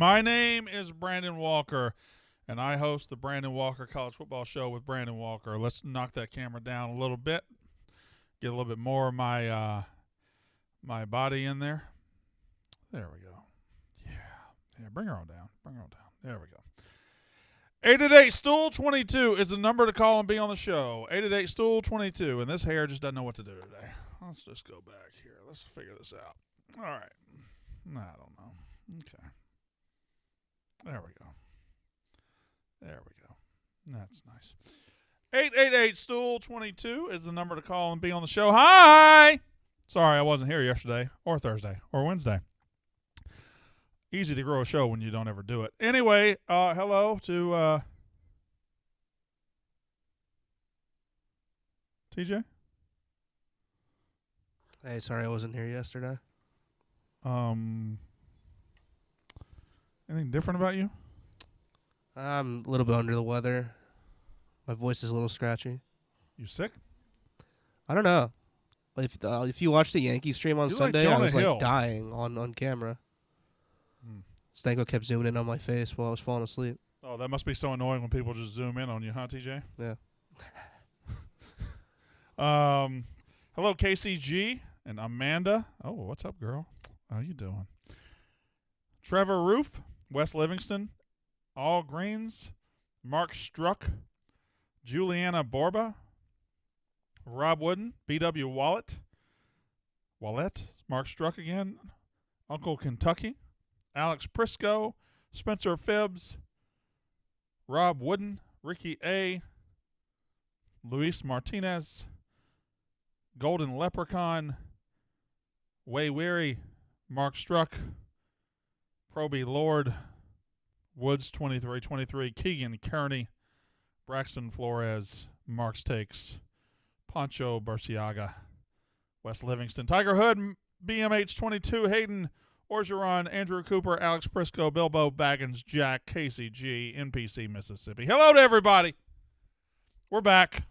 My name is Brandon Walker, and I host the Brandon Walker College Football Show with Brandon Walker. Let's knock that camera down a little bit, get a little bit more of my my body in there. There we go. Yeah, bring her on down. There we go. 888-STOOL-22 is the number to call and be on the show. 888-STOOL-22, and this hair just doesn't know what to do today. Let's just go back here. Let's figure this out. All right. I don't know. Okay. There we go. That's nice. 888-STOOL-22 is the number to call and be on the show. Hi! Sorry, I wasn't here yesterday or Thursday or Wednesday. Easy to grow a show when you don't ever do it. Anyway, hello to TJ. Hey, sorry I wasn't here yesterday. Anything different about you? I'm a little bit under the weather. My voice is a little scratchy. You sick? I don't know. If you watch the Yankee stream on Sunday, I was like dying on camera. Stanko kept zooming in on my face while I was falling asleep. Oh, that must be so annoying when people just zoom in on you, huh, TJ? Yeah. Hello, KCG and Amanda. Oh, what's up, girl? How you doing? Trevor Roof, West Livingston, All Greens, Mark Struck, Juliana Borba, Rob Wooden, BW Wallet, Mark Struck again, Uncle Kentucky, Alex Prisco, Spencer Phibbs, Rob Wooden, Ricky A., Luis Martinez, Golden Leprechaun, Way Weary, Mark Struck, Proby Lord, Woods 2323, Kegan Kearney, Braxton Flores, Mark's Takes, Pancho Burciaga, West Livingston, Tiger Hood, BMH 22, Hayden Orgeron, Andrew Cooper, Alex Prisco, Bilbo Baggins, Jack, KCG, NPC, Mississippi. Hello to everybody. We're back.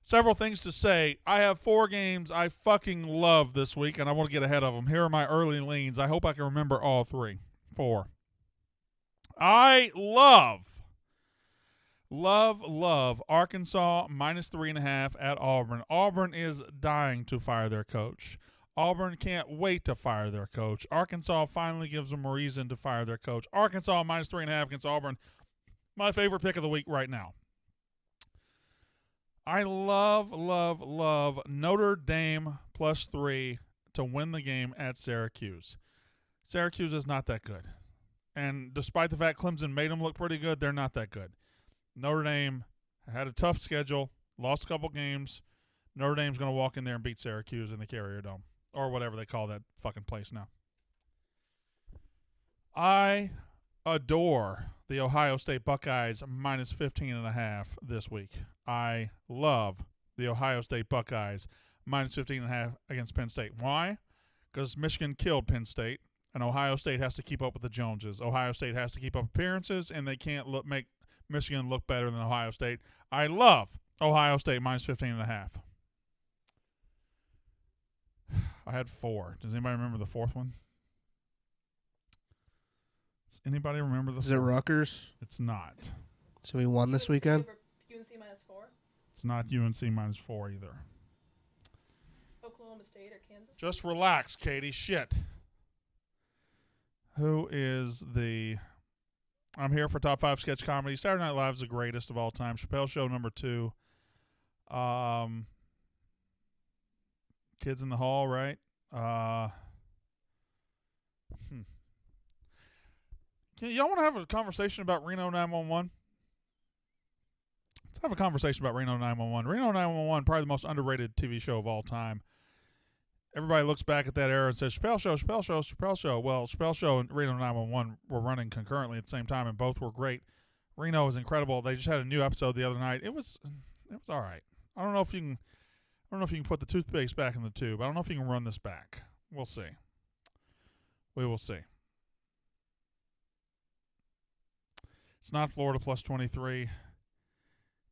Several things to say. I have 4 games I fucking love this week, and I want to get ahead of them. Here are my early leans. I hope I can remember all 4. I love Arkansas -3.5 at Auburn. Auburn is dying to fire their coach. Auburn can't wait to fire their coach. Arkansas finally gives them a reason to fire their coach. Arkansas -3.5 against Auburn. My favorite pick of the week right now. I love Notre Dame +3 to win the game at Syracuse. Syracuse is not that good. And despite the fact Clemson made them look pretty good, they're not that good. Notre Dame had a tough schedule, lost a couple games. Notre Dame's going to walk in there and beat Syracuse in the Carrier Dome, or whatever they call that fucking place now. I adore the Ohio State Buckeyes -15.5 this week. I love the Ohio State Buckeyes -15.5 against Penn State. Why? Because Michigan killed Penn State, and Ohio State has to keep up with the Joneses. Ohio State has to keep up appearances, and they can't make Michigan look better than Ohio State. I love Ohio State -15.5. I had 4. Does anybody remember the 4th one? Does anybody remember the 4th? Is it Rutgers? It's not. So we won this weekend? UNC -4? It's not UNC -4 either. Oklahoma State or Kansas? Just relax, Katie. Shit. Who is the... I'm here for Top 5 Sketch Comedy. Saturday Night Live is the greatest of all time. Chappelle Show #2. Kids in the Hall, right? Y'all want to have a conversation about Reno 911? Let's have a conversation about Reno 911. Reno 911, probably the most underrated TV show of all time. Everybody looks back at that era and says, Chappelle Show, Chappelle Show, Chappelle Show. Well, Chappelle Show and Reno 911 were running concurrently at the same time, and both were great. Reno was incredible. They just had a new episode the other night. It was all right. I don't know if you can put the toothpaste back in the tube. I don't know if you can run this back. We'll see. We will see. It's not Florida +23.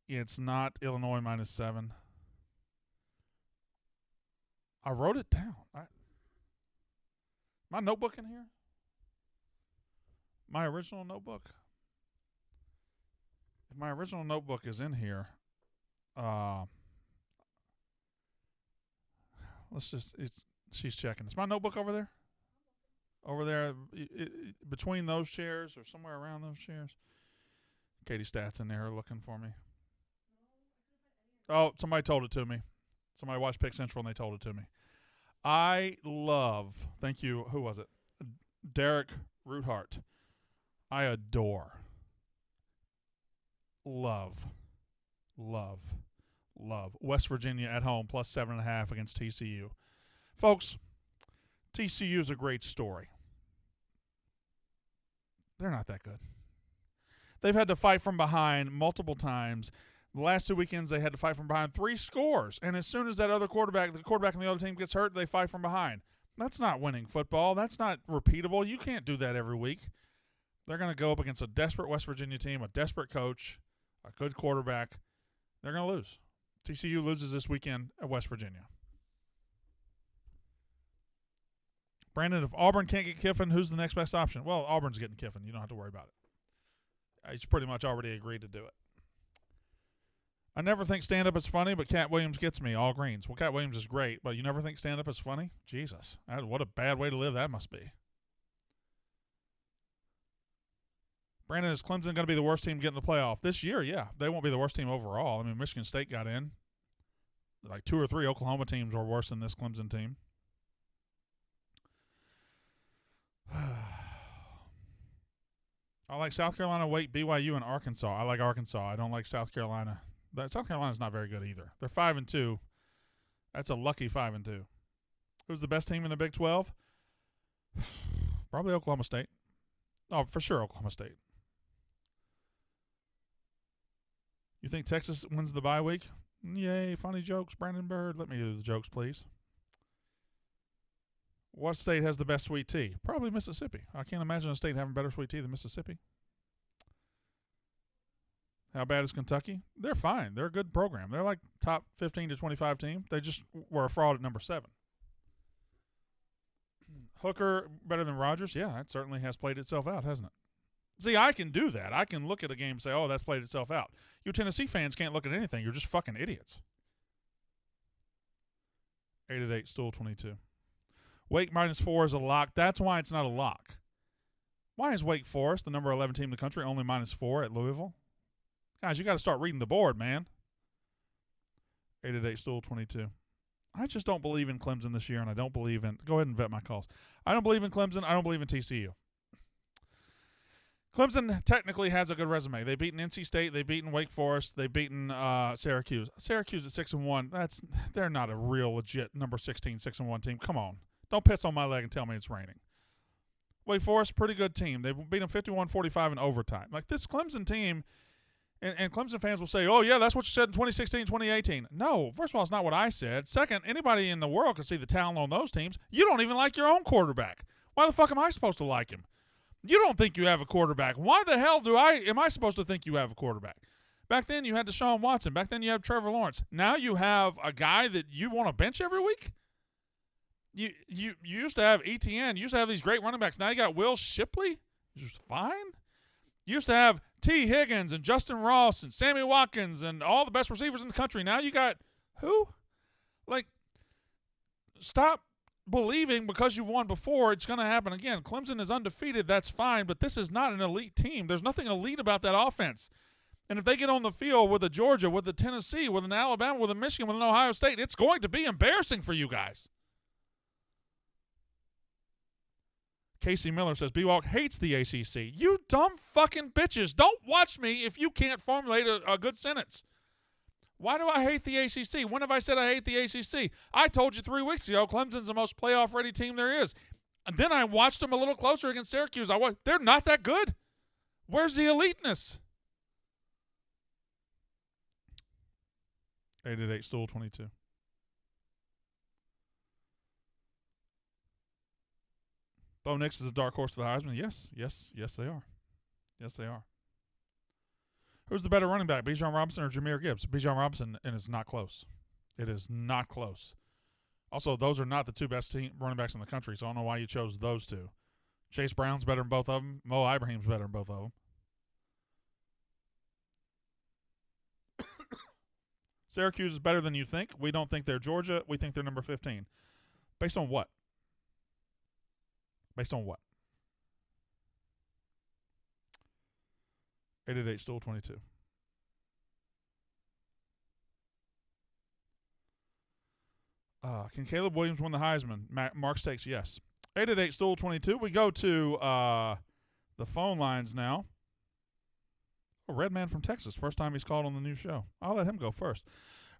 It's not Illinois -7. I wrote it down. My notebook in here? My original notebook. If my original notebook is in here, she's checking. Is my notebook over there? Over there, between those chairs or somewhere around those chairs? Katie Stats in there looking for me. Oh, somebody told it to me. Somebody watched Pick Central and they told it to me. I love, thank you, who was it? Derek Roothart. I adore, love West Virginia at home plus 7.5 against TCU. Folks, TCU is a great story. They're not that good. They've had to fight from behind multiple times. The last 2 weekends, they had to fight from behind 3 scores. And as soon as that other quarterback, the quarterback on the other team gets hurt, they fight from behind. That's not winning football. That's not repeatable. You can't do that every week. They're going to go up against a desperate West Virginia team, a desperate coach, a good quarterback. They're going to lose. TCU loses this weekend at West Virginia. Brandon, if Auburn can't get Kiffin, who's the next best option? Well, Auburn's getting Kiffin. You don't have to worry about it. He's pretty much already agreed to do it. I never think stand-up is funny, but Cat Williams gets me. All greens. Well, Cat Williams is great, but you never think stand-up is funny? Jesus. What a bad way to live that must be. Brandon, is Clemson going to be the worst team to get in the playoff? This year, yeah. They won't be the worst team overall. I mean, Michigan State got in. Like 2 or 3 Oklahoma teams were worse than this Clemson team. I like South Carolina, Wake, BYU, and Arkansas. I like Arkansas. I don't like South Carolina. South Carolina's not very good either. They're 5-2. That's a lucky 5-2. Who's the best team in the Big 12? Probably Oklahoma State. Oh, for sure, Oklahoma State. You think Texas wins the bye week? Yay, funny jokes, Brandon Bird. Let me do the jokes, please. What state has the best sweet tea? Probably Mississippi. I can't imagine a state having better sweet tea than Mississippi. How bad is Kentucky? They're fine. They're a good program. They're like top 15 to 25 team. They just were a fraud at number 7. Hooker better than Rogers? Yeah, that certainly has played itself out, hasn't it? See, I can do that. I can look at a game and say, oh, that's played itself out. You Tennessee fans can't look at anything. You're just fucking idiots. 8-8, Stool 22. Wake -4 is a lock. That's why it's not a lock. Why is Wake Forest, the number 11 team in the country, only -4 at Louisville? Guys, you got to start reading the board, man. 8-8, Stool 22. I just don't believe in Clemson this year, and I don't believe in – go ahead and vet my calls. I don't believe in Clemson. I don't believe in TCU. Clemson technically has a good resume. They've beaten NC State. They've beaten Wake Forest. They've beaten Syracuse. Syracuse at 6-1. They're not a real legit number 16 6-1 team. Come on. Don't piss on my leg and tell me it's raining. Wake Forest, pretty good team. They beat them 51-45 in overtime. Like this Clemson team – and Clemson fans will say, oh, yeah, that's what you said in 2016, 2018. No, first of all, it's not what I said. Second, anybody in the world can see the talent on those teams. You don't even like your own quarterback. Why the fuck am I supposed to like him? You don't think you have a quarterback. Why the hell am I supposed to think you have a quarterback? Back then you had Deshaun Watson. Back then you had Trevor Lawrence. Now you have a guy that you want to bench every week? You used to have ETN. You used to have these great running backs. Now you got Will Shipley, which is fine. You used to have T. Higgins and Justin Ross and Sammy Watkins and all the best receivers in the country. Now you got who? Like, stop believing because you've won before it's going to happen again. Clemson is undefeated. That's fine, but this is not an elite team. There's nothing elite about that offense. And if they get on the field with a Georgia, with a Tennessee, with an Alabama, with a Michigan, with an Ohio State, it's going to be embarrassing for you guys. Casey Miller says, B-Walk hates the ACC. You dumb fucking bitches. Don't watch me if you can't formulate a good sentence. Why do I hate the ACC? When have I said I hate the ACC? I told you 3 weeks ago Clemson's the most playoff-ready team there is. And then I watched them a little closer against Syracuse. They're not that good. Where's the eliteness? 8-8, Stool 22. Bo Nix is a dark horse for the Heisman. Yes, they are. Yes, they are. Who's the better running back, Bijan Robinson or Jamir Gibbs? Bijan Robinson, and it's not close. It is not close. Also, those are not the 2 best running backs in the country, so I don't know why you chose those 2. Chase Brown's better than both of them. Mo Ibrahim's better than both of them. Syracuse is better than you think. We don't think they're Georgia. We think they're number 15. Based on what? Based on what? 888-STOOL-22. Can Caleb Williams win the Heisman? Mark Stakes, yes. 888-STOOL-22. We go to the phone lines now. Oh, Redman from Texas. First time he's called on the new show. I'll let him go first.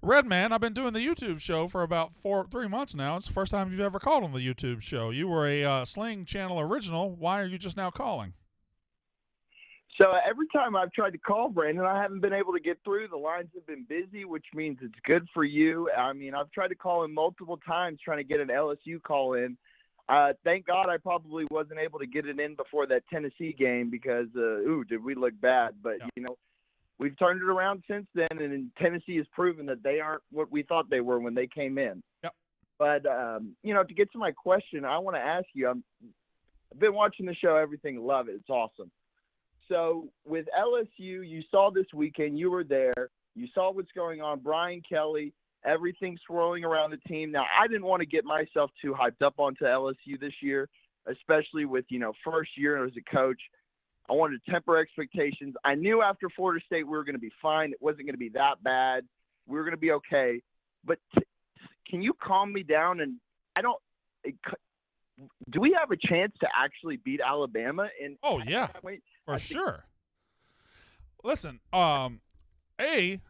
Redman, I've been doing the YouTube show for about 3 months now. It's the first time you've ever called on the YouTube show. You were a Sling Channel original. Why are you just now calling? So every time I've tried to call Brandon, I haven't been able to get through. The lines have been busy, which means it's good for you. I mean, I've tried to call him multiple times trying to get an LSU call in. Thank God I probably wasn't able to get it in before that Tennessee game because, did we look bad. But, we've turned it around since then, and Tennessee has proven that they aren't what we thought they were when they came in. Yep. But, to get to my question, I want to ask you, I've been watching the show, everything, love it. It's awesome. So with LSU, you saw this weekend, you were there, you saw what's going on, Brian Kelly, everything swirling around the team. Now, I didn't want to get myself too hyped up onto LSU this year, especially with, first year as a coach. I wanted to temper expectations. I knew after Florida State we were going to be fine. It wasn't going to be that bad. We were going to be okay. But can you calm me down? And do we have a chance to actually beat Alabama? Oh, yeah, for sure. Listen, LSU's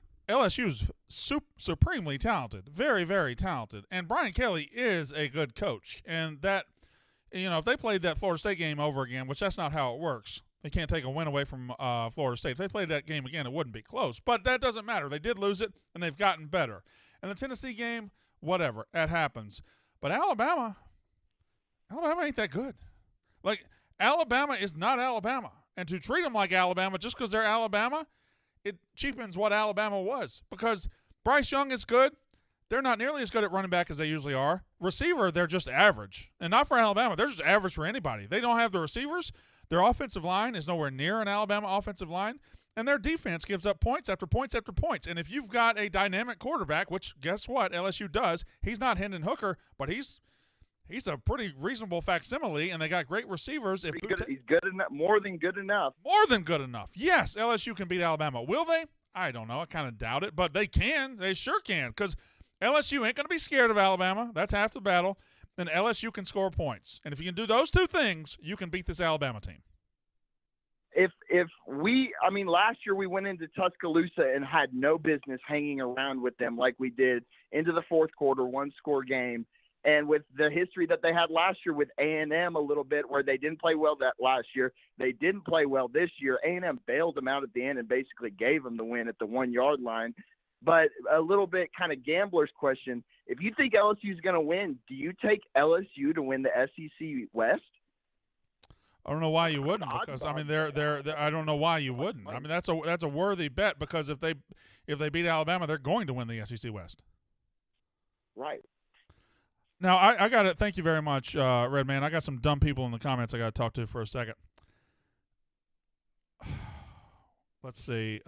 supremely talented, very, very talented. And Brian Kelly is a good coach. And that, if they played that Florida State game over again, which that's not how it works. They can't take a win away from Florida State. If they played that game again, it wouldn't be close. But that doesn't matter. They did lose it, and they've gotten better. And the Tennessee game, whatever, it happens. But Alabama ain't that good. Like, Alabama is not Alabama. And to treat them like Alabama just because they're Alabama, it cheapens what Alabama was. Because Bryce Young is good. They're not nearly as good at running back as they usually are. Receiver, they're just average. And not for Alabama. They're just average for anybody. They don't have the receivers. Their offensive line is nowhere near an Alabama offensive line. And their defense gives up points after points after points. And if you've got a dynamic quarterback, which guess what LSU does, he's not Hendon Hooker, but he's a pretty reasonable facsimile, and they got great receivers. He's good enough, more than good enough. More than good enough. Yes, LSU can beat Alabama. Will they? I don't know. I kind of doubt it, but they can. They sure can, because LSU ain't going to be scared of Alabama. That's half the battle. And LSU can score points. And if you can do those two things, you can beat this Alabama team. Last year we went into Tuscaloosa and had no business hanging around with them like we did into the fourth quarter, one-score game. And with the history that they had last year with A&M a little bit where they didn't play well that last year, they didn't play well this year. A&M bailed them out at the end and basically gave them the win at the 1-yard line. But a little bit kind of gambler's question. If you think LSU is going to win, do you take LSU to win the SEC West? I don't know why you wouldn't, because they're I don't know why you wouldn't. I mean, that's a worthy bet, because if they beat Alabama, they're going to win the SEC West. Right. Now, I got it. Thank you very much, Redman. I got some dumb people in the comments I got to talk to for a second. Let's see.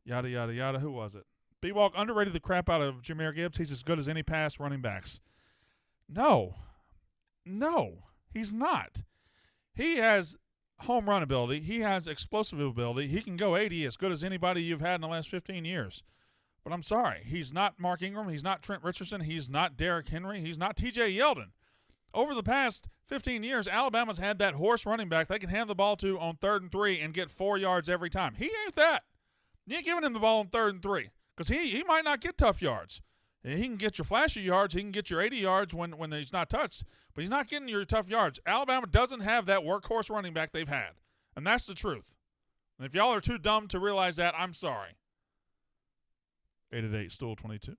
Yada, yada, yada. Who was it? B-Walk underrated the crap out of Jamir Gibbs. He's as good as any pass running backs. No, he's not. He has home run ability. He has explosive ability. He can go 80 as good as anybody you've had in the last 15 years. But I'm sorry, he's not Mark Ingram. He's not Trent Richardson. He's not Derrick Henry. He's not T.J. Yeldon. Over the past 15 years, Alabama's had that horse running back they can hand the ball to on 3rd and 3 and get 4 yards every time. He ain't that. You ain't giving him the ball on 3rd and 3 because he might not get tough yards. He can get your flashy yards. He can get your 80 yards when he's not touched, but he's not getting your tough yards. Alabama doesn't have that workhorse running back they've had, and that's the truth. And if y'all are too dumb to realize that, I'm sorry. 888-STOOL-22.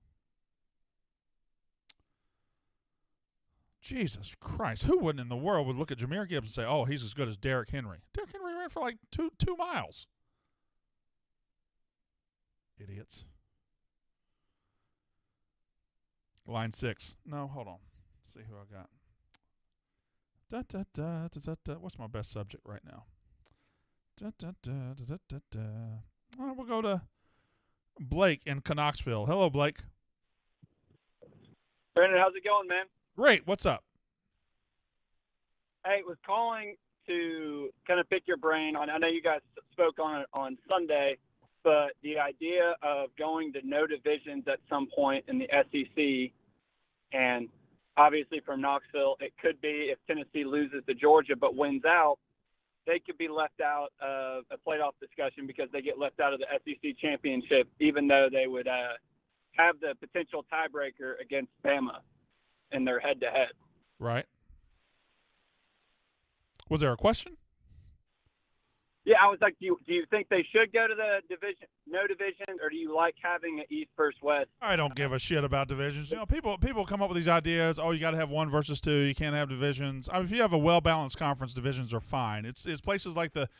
Jesus Christ. Who wouldn't in the world would look at Jamir Gibbs and say, oh, he's as good as Derrick Henry? Derrick Henry ran for like two miles. Idiots. Line 6. No, hold on. Let's see who I got. What's my best subject right now? All right, we'll go to Blake in Knoxville. Hello, Blake. Brandon, how's it going, man? Great. What's up? Hey, was calling to kind of pick your brain on. I know you guys spoke on Sunday, but the idea of going to no divisions at some point in the SEC, and obviously from Knoxville, it could be if Tennessee loses to Georgia but wins out, they could be left out of a playoff discussion because they get left out of the SEC championship, even though they would have the potential tiebreaker against Bama in their head-to-head. Right. Was there a question? Yeah, I was like, do you think they should go to the no division, or do you like having an East versus West? I don't give a shit about divisions. You know, people come up with these ideas. Oh, you got to have 1 versus 2. You can't have divisions. I mean, if you have a well-balanced conference, divisions are fine. It's places like the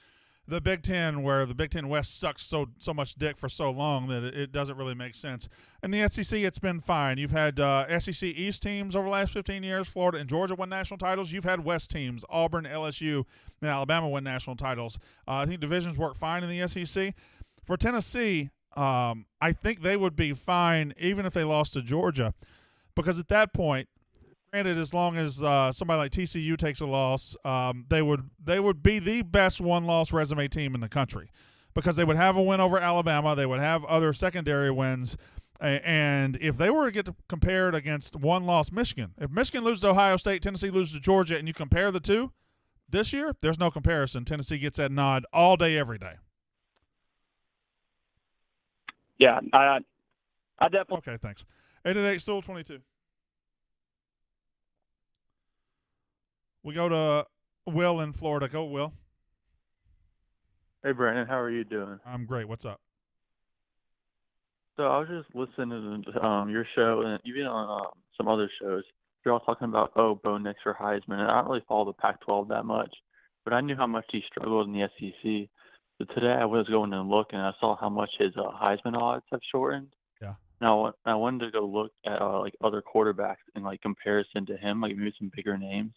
Big Ten, where the Big Ten West sucks so much dick for so long that it doesn't really make sense. And the SEC, it's been fine. You've had SEC East teams over the last 15 years. Florida and Georgia won national titles. You've had West teams, Auburn, LSU, and Alabama win national titles. I think divisions work fine in the SEC. For Tennessee, I think they would be fine even if they lost to Georgia, because at that point, granted, as long as somebody like TCU takes a loss, they would be the best one-loss resume team in the country, because they would have a win over Alabama, they would have other secondary wins, and if they were to get compared against one-loss Michigan, if Michigan loses to Ohio State, Tennessee loses to Georgia, and you compare the two, this year there's no comparison. Tennessee gets that nod all day, every day. Yeah, I definitely. Okay, thanks. 888-STOOL-22. We go to Will in Florida. Go, Will. Hey, Brandon. How are you doing? I'm great. What's up? So I was just listening to your show and even on some other shows. You're all talking about, Bo Nix for Heisman. And I don't really follow the Pac-12 that much, but I knew how much he struggled in the SEC. So today I was going to look, and I saw how much his Heisman odds have shortened. Yeah. Now I wanted to go look at like other quarterbacks in like comparison to him, like maybe some bigger names.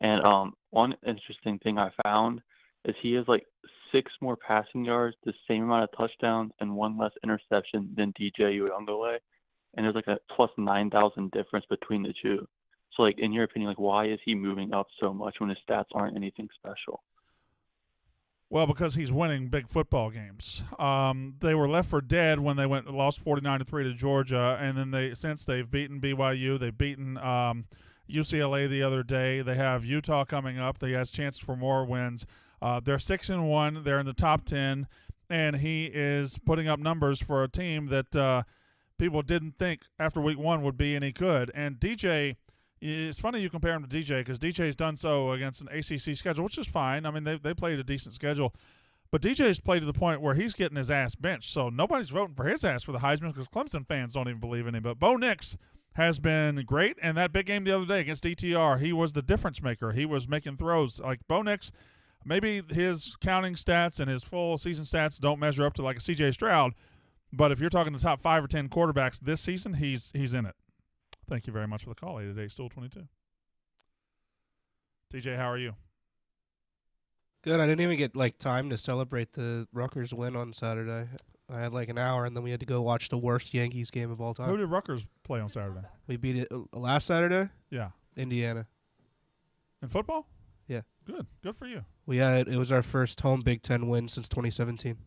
And one interesting thing I found is he has like 6 more passing yards, the same amount of touchdowns, and 1 less interception than DJ Uiagalelei. And there's like a plus 9,000 difference between the two. So like in your opinion, like why is he moving up so much when his stats aren't anything special? Well, because he's winning big football games. They were left for dead when they lost 49-3 to Georgia, and then since they've beaten BYU, they've beaten UCLA the other day. They have Utah coming up. They has chance for more wins. They're 6-1. They're in the top 10, and he is putting up numbers for a team that people didn't think after week 1 would be any good. And DJ, it's funny you compare him to DJ, because DJ's done so against an ACC schedule, which is fine. I mean, they played a decent schedule. But DJ's played to the point where he's getting his ass benched, so nobody's voting for his ass for the Heisman because Clemson fans don't even believe in him. But Bo Nix has been great, and that big game the other day against DTR, he was the difference maker. He was making throws. Like Bo Nix, maybe his counting stats and his full season stats don't measure up to like a CJ Stroud, but if you're talking the top 5 or 10 quarterbacks this season, he's in it. Thank you very much for the call, 888-STOOL-22. TJ, how are you? Good. I didn't even get like time to celebrate the Rutgers win on Saturday. I had like an hour, and then we had to go watch the worst Yankees game of all time. Who did Rutgers play on Saturday? We beat it last Saturday? Yeah. Indiana. In football? Yeah. Good. Good for you. It was our first home Big Ten win since 2017.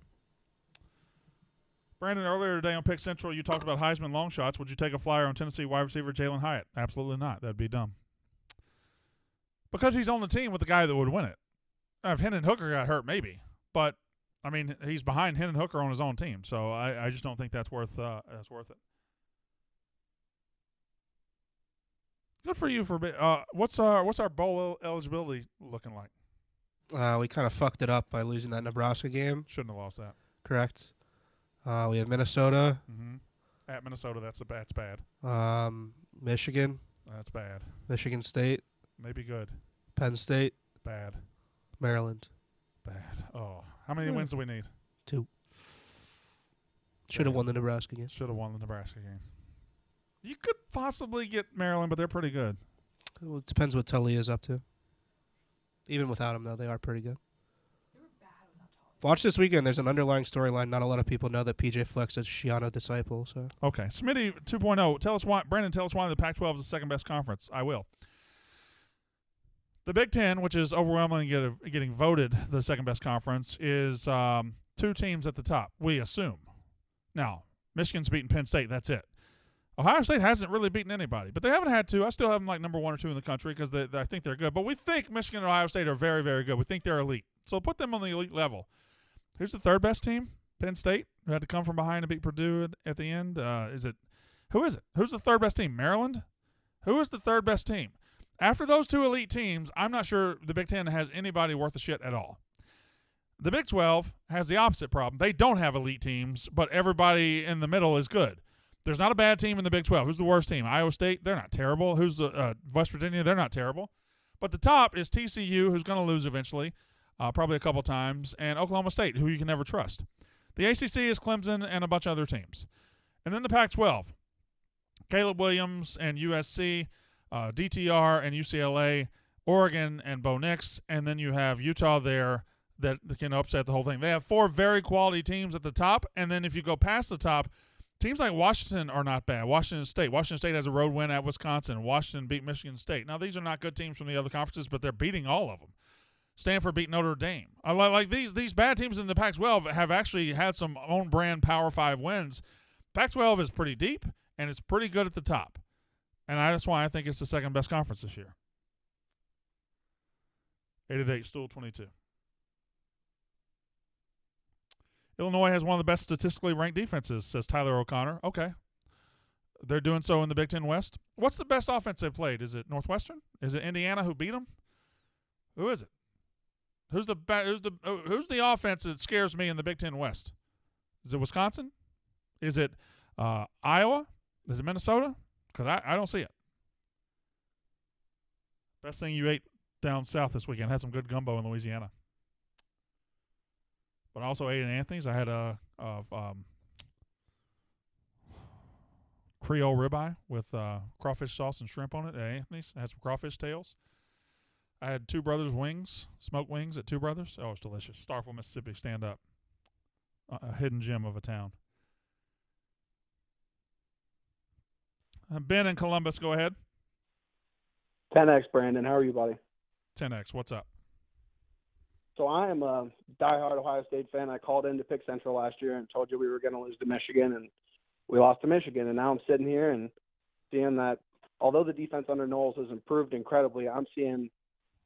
Brandon, earlier today on Pick Central, you talked about Heisman long shots. Would you take a flyer on Tennessee wide receiver Jalen Hyatt? Absolutely not. That'd be dumb. Because he's on the team with the guy that would win it. If Hendon Hooker got hurt, maybe. But, I mean, he's behind Hendon Hooker on his own team. So I just don't think that's worth it. Good for you for what's our bowl eligibility looking like? We kind of fucked it up by losing that Nebraska game. Shouldn't have lost that. Correct. We have Minnesota. Mm-hmm. At Minnesota, that's bad. Michigan. That's bad. Michigan State. Maybe good. Penn State. Bad. Maryland. Bad. Oh, how many wins do we need? 2. Should have won the Nebraska game. Should have won the Nebraska game. You could possibly get Maryland, but they're pretty good. Well, it depends what Tully is up to. Even without him, though, they are pretty good. Watch this weekend. There's an underlying storyline. Not a lot of people know that PJ Fleck's a Shiano disciple. So okay, Smitty 2.0. Tell us why, Brandon. Tell us why the Pac-12 is the second best conference. I will. The Big Ten, which is overwhelmingly getting voted the second best conference, is 2 teams at the top. We assume. Now, Michigan's beaten Penn State. That's it. Ohio State hasn't really beaten anybody, but they haven't had to. I still have them like number 1 or 2 in the country because I think they're good. But we think Michigan and Ohio State are very, very good. We think they're elite. So put them on the elite level. Who's the third best team? Penn State, who had to come from behind and beat Purdue at the end. Who is it? Who's the third best team? Maryland? Who is the third best team? After those 2 elite teams, I'm not sure the Big Ten has anybody worth a shit at all. The Big 12 has the opposite problem. They don't have elite teams, but everybody in the middle is good. There's not a bad team in the Big 12. Who's the worst team? Iowa State? They're not terrible. Who's the West Virginia? They're not terrible. But the top is TCU, who's going to lose eventually. Probably a couple times, and Oklahoma State, who you can never trust. The ACC is Clemson and a bunch of other teams. And then the Pac-12, Caleb Williams and USC, DTR and UCLA, Oregon and Bo Nix, and then you have Utah there that can upset the whole thing. They have 4 very quality teams at the top, and then if you go past the top, teams like Washington are not bad. Washington State has a road win at Wisconsin. Washington beat Michigan State. Now, these are not good teams from the other conferences, but they're beating all of them. Stanford beat Notre Dame. I like these bad teams in the Pac-12 have actually had some own brand Power 5 wins. Pac-12 is pretty deep, and it's pretty good at the top. And that's why I think it's the second best conference this year. 8-8, Stool 22. Illinois has one of the best statistically ranked defenses, says Tyler O'Connor. Okay. They're doing so in the Big Ten West. What's the best offense they've played? Is it Northwestern? Is it Indiana who beat them? Who is it? Who's the offense that scares me in the Big Ten West? Is it Wisconsin? Is it Iowa? Is it Minnesota? Because I don't see it. Best thing you ate down south this weekend. Had some good gumbo in Louisiana. But I also ate at Anthony's. I had a Creole ribeye with crawfish sauce and shrimp on it at Anthony's. I had some crawfish tails. I had Two Brothers wings, smoked wings at Two Brothers. Oh, it's delicious. Starkville, Mississippi, stand up. A hidden gem of a town. Ben in Columbus, go ahead. 10X, Brandon. How are you, buddy? 10X, what's up? So I am a diehard Ohio State fan. I called in to pick Central last year and told you we were going to lose to Michigan, and we lost to Michigan. And now I'm sitting here and seeing that although the defense under Knowles has improved incredibly, I'm seeing,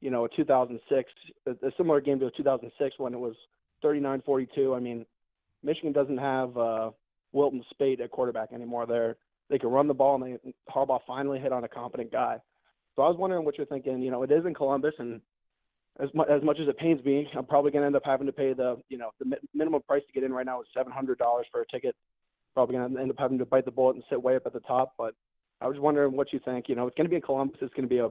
a 2006, a similar game to a 2006 when it was 39-42. I mean, Michigan doesn't have Wilton Spate at quarterback anymore. They can run the ball, and Harbaugh finally hit on a competent guy. So I was wondering what you're thinking. It is in Columbus, and as much as it pains me, I'm probably going to end up having to pay the minimum price to get in right now is $700 for a ticket. Probably going to end up having to bite the bullet and sit way up at the top. But I was wondering what you think. It's going to be in Columbus. It's going to be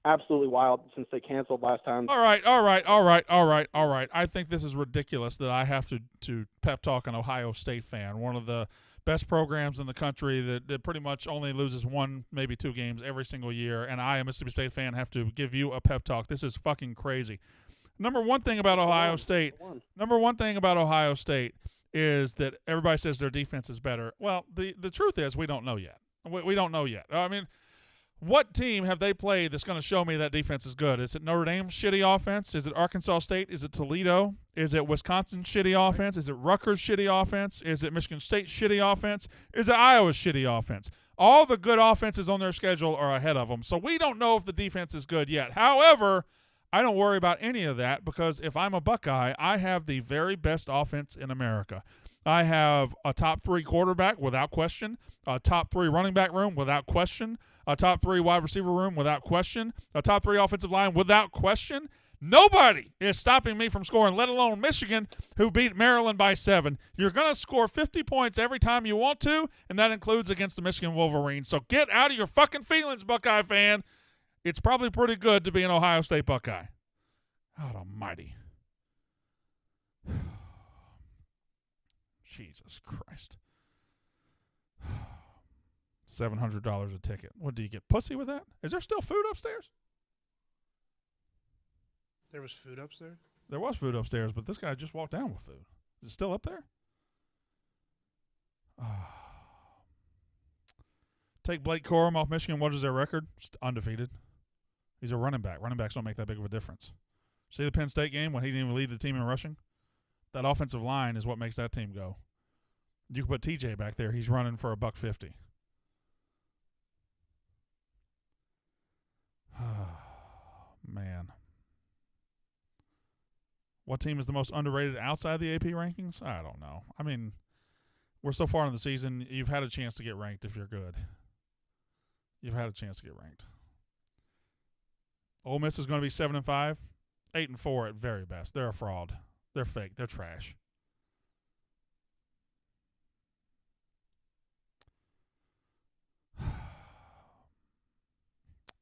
absolutely wild since they canceled last time. All right. I think this is ridiculous that I have to pep talk an Ohio State fan, one of the best programs in the country that pretty much only loses 1, maybe 2 games every single year, and I, a Mississippi State fan, have to give you a pep talk. This is fucking crazy. Number one thing about Ohio State is that everybody says their defense is better. Well, the truth is we don't know yet. We don't know yet. I mean, what team have they played that's going to show me that defense is good? Is it Notre Dame's shitty offense? Is it Arkansas State? Is it Toledo? Is it Wisconsin's shitty offense? Is it Rutgers' shitty offense? Is it Michigan State's shitty offense? Is it Iowa's shitty offense? All the good offenses on their schedule are ahead of them, so we don't know if the defense is good yet. However, I don't worry about any of that because if I'm a Buckeye, I have the very best offense in America. I have a top 3 quarterback without question, a top 3 running back room without question, a top 3 wide receiver room without question, a top 3 offensive line without question. Nobody is stopping me from scoring, let alone Michigan, who beat Maryland by 7. You're going to score 50 points every time you want to, and that includes against the Michigan Wolverines. So get out of your fucking feelings, Buckeye fan. It's probably pretty good to be an Ohio State Buckeye. God almighty. Jesus Christ. $700 a ticket. What, do you get pussy with that? Is there still food upstairs? There was food upstairs? There was food upstairs, but this guy just walked down with food. Is it still up there? Take Blake Corum off Michigan. What is their record? Undefeated. He's a running back. Running backs don't make that big of a difference. See the Penn State game when he didn't even lead the team in rushing? That offensive line is what makes that team go. You can put TJ back there. He's running for $150. Man. What team is the most underrated outside the AP rankings? I don't know. I mean, we're so far in the season, you've had a chance to get ranked if you're good. You've had a chance to get ranked. Ole Miss is going to be 7-5, 8-4 at very best. They're a fraud. They're fake. They're trash.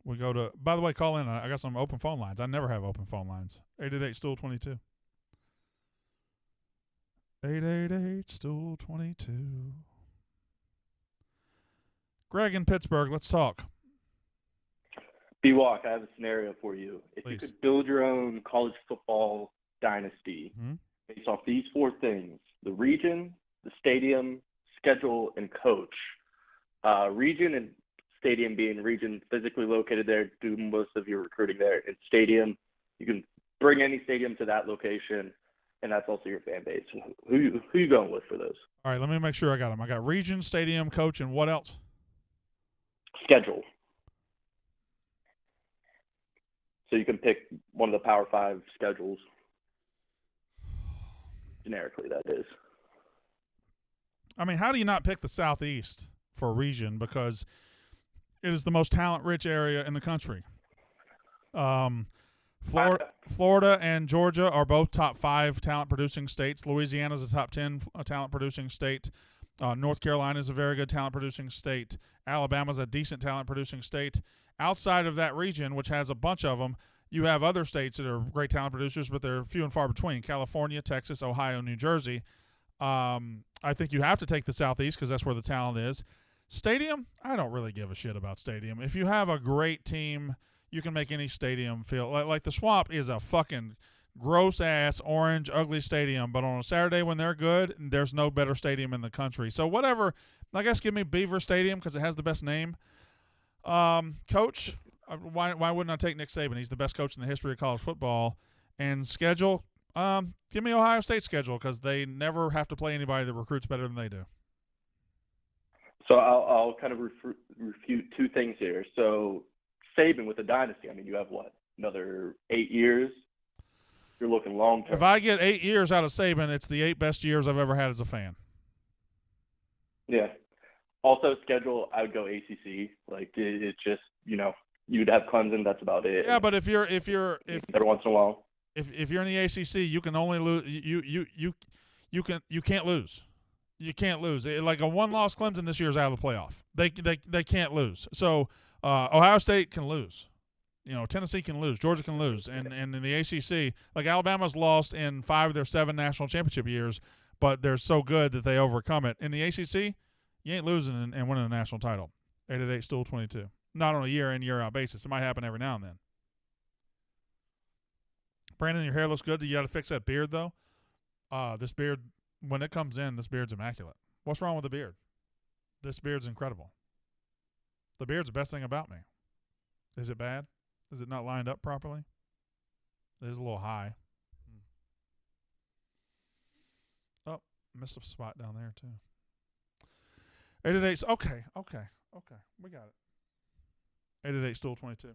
We go to, by the way, call in. I got some open phone lines. I never have open phone lines. 888-STOOL-22. 888-STOOL-22. Greg in Pittsburgh, let's talk. B-Walk, I have a scenario for you. If Please. you could build your own college football dynasty based off these four things: the region, the stadium, schedule, and coach. Region and stadium being region physically located there, do most of your recruiting there. And stadium, you can bring any stadium to that location, and that's also your fan base. Who you going with for those? All right, let me make sure I got them. I got region, stadium, coach, and what else? Schedule. So you can pick one of the Power 5 schedules. Generically, that is. I mean, how do you not pick the Southeast for a region? Because it is the most talent-rich area in the country. Florida and Georgia are both top 5 talent-producing states. Louisiana is a top 10 talent-producing state. North Carolina is a very good talent-producing state. Alabama is a decent talent-producing state. Outside of that region, which has a bunch of them, you have other states that are great talent producers, but they're few and far between. California, Texas, Ohio, New Jersey. I think you have to take the Southeast because that's where the talent is. Stadium, I don't really give a shit about stadium. If you have a great team, you can make any stadium feel like the Swamp is a fucking gross-ass, orange, ugly stadium, but on a Saturday when they're good, there's no better stadium in the country. So whatever, I guess give me Beaver Stadium because it has the best name. Coach, why wouldn't I take Nick Saban? He's the best coach in the history of college football. And schedule, give me Ohio State's schedule because they never have to play anybody that recruits better than they do. So I'll kind of refute two things here. So Saban with the dynasty, I mean, you have what, another 8 years? You're looking long term. If I get 8 years out of Saban, it's the 8 best years I've ever had as a fan. Yeah. Also, schedule, I would go ACC. Like it's just, you'd have Clemson. That's about it. Yeah, but if every once in a while, if you're in the ACC, you can only lose. You can't lose. You can't lose. Like a one-loss Clemson this year is out of the playoff. They can't lose. So Ohio State can lose. Tennessee can lose. Georgia can lose. And in the ACC, like Alabama's lost in 5 of their 7 national championship years, but they're so good that they overcome it. In the ACC, you ain't losing and winning a national title. 888-STOOL-22. Not on a year-in, year-out basis. It might happen every now and then. Brandon, your hair looks good. You got to fix that beard, though. This beard, when it comes in, this beard's immaculate. What's wrong with the beard? This beard's incredible. The beard's the best thing about me. Is it bad? Is it not lined up properly? It is a little high. Oh, missed a spot down there, too. 888. Okay. We got it. 888-STOOL-22.